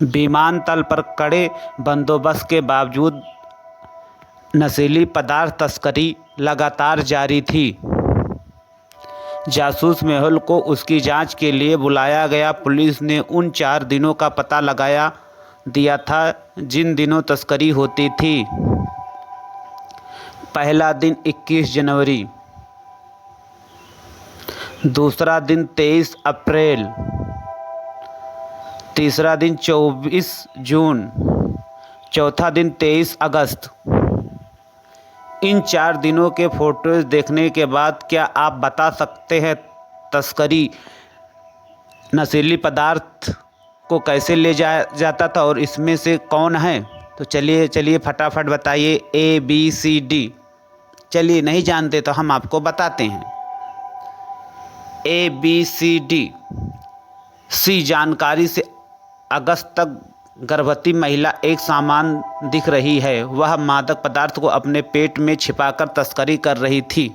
विमानतल पर कड़े बंदोबस्त के बावजूद नशीली पदार्थ तस्करी लगातार जारी थी। जासूस मेहुल को उसकी जांच के लिए बुलाया गया। पुलिस ने उन 4 दिनों का पता लगा दिया था जिन दिनों तस्करी होती थी। पहला दिन 21 जनवरी, दूसरा दिन 23 अप्रैल, तीसरा दिन 24 जून, चौथा दिन 23 अगस्त। इन 4 दिनों के फोटोज देखने के बाद क्या आप बता सकते हैं तस्करी नशीली पदार्थ को कैसे ले जाया जाता था और इसमें से कौन है? तो चलिए फटाफट बताइए ABCD। चलिए नहीं जानते तो हम आपको बताते हैं। ABCD। सी, जानकारी से अगस्त तक गर्भवती महिला एक सामान दिख रही है। वह मादक पदार्थ को अपने पेट में छिपाकर तस्करी कर रही थी।